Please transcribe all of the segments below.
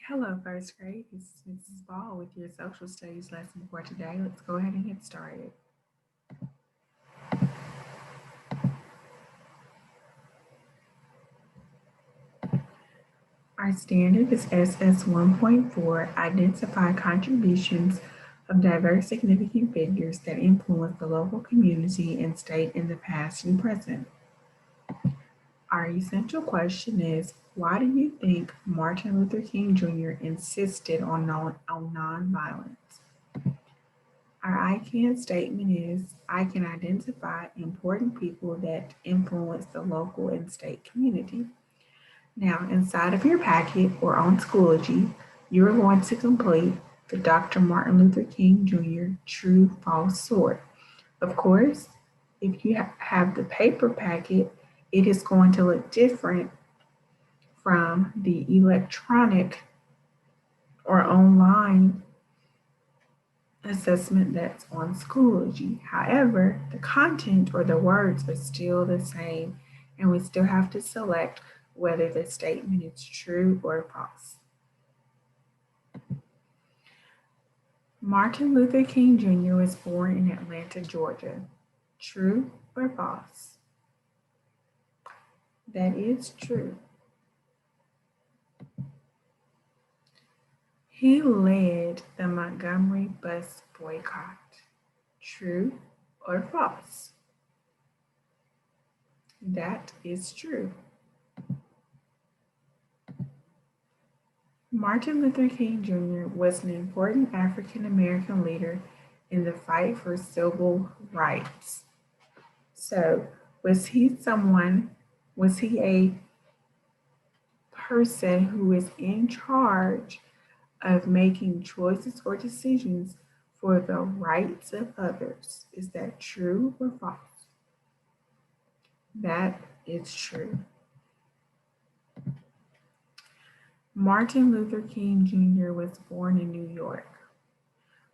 Hello, first grade. This is Mrs. Ball with your social studies lesson for today. Let's go ahead and get started. Our standard is SS 1.4, identify contributions of diverse significant figures that influence the local community and state in the past and present. Our essential question is, why do you think Martin Luther King Jr. insisted on nonviolence? Our I can statement is, I can identify important people that influence the local and state community. Now, inside of your packet or on Schoology, you're going to complete the Dr. Martin Luther King Jr. True False Sort. Of course, if you have the paper packet, it is going to look different from the electronic or online assessment that's on Schoology. However, the content or the words are still the same, and we still have to select whether the statement is true or false. Martin Luther King Jr. was born in Atlanta, Georgia. True or false? That is true. He led the Montgomery bus boycott. True or false? That is true. Martin Luther King Jr. was an important African American leader in the fight for civil rights. So, was he a person who is in charge of making choices or decisions for the rights of others? Is that true or false? That is true. Martin Luther King Jr. was born in New York.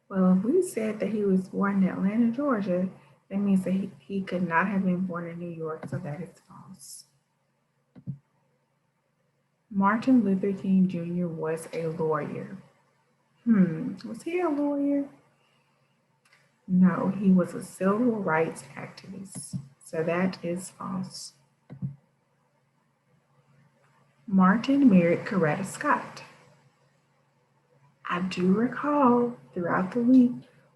Well, if we said that he was born in Atlanta, Georgia, that means that he could not have been born in New York, so that is false. Martin Luther King Jr. was a lawyer. Was he a lawyer? No, he was a civil rights activist, so that is false. Martin married Coretta Scott. I do recall throughout the week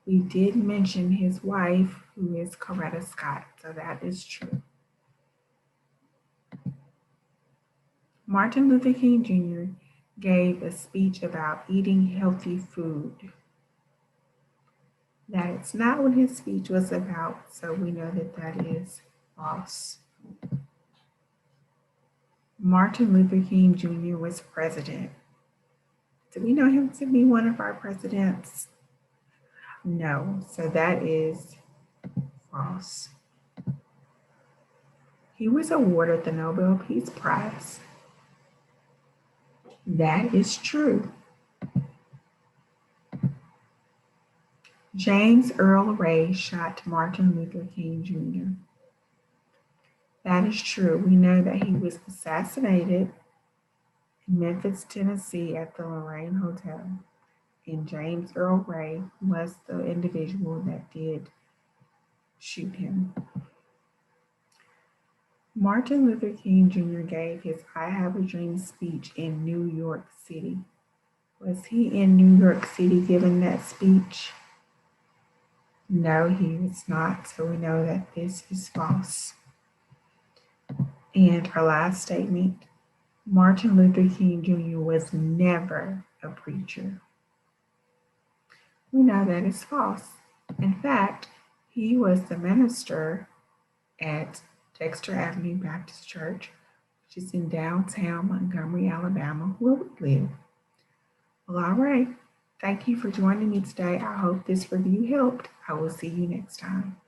we did mention his wife, who is Coretta Scott, so that is true. Martin Luther King Jr. gave a speech about eating healthy food. That is not what his speech was about, so we know that that is false. Martin Luther King Jr. was president. Do we know him to be one of our presidents? No, so that is false. He was awarded the Nobel Peace Prize. That is true. James Earl Ray shot Martin Luther King Jr. That is true. We know that he was assassinated in Memphis, Tennessee at the Lorraine Hotel. And James Earl Ray was the individual that did shoot him. Martin Luther King Jr. gave his I Have a Dream speech in New York City. Was he in New York City giving that speech? No, he was not. So we know that this is false. And our last statement, Martin Luther King Jr. was never a preacher. We know that is false. In fact, he was the minister at Dexter Avenue Baptist Church, which is in downtown Montgomery, Alabama, where we live. Well, all right. Thank you for joining me today. I hope this review helped. I will see you next time.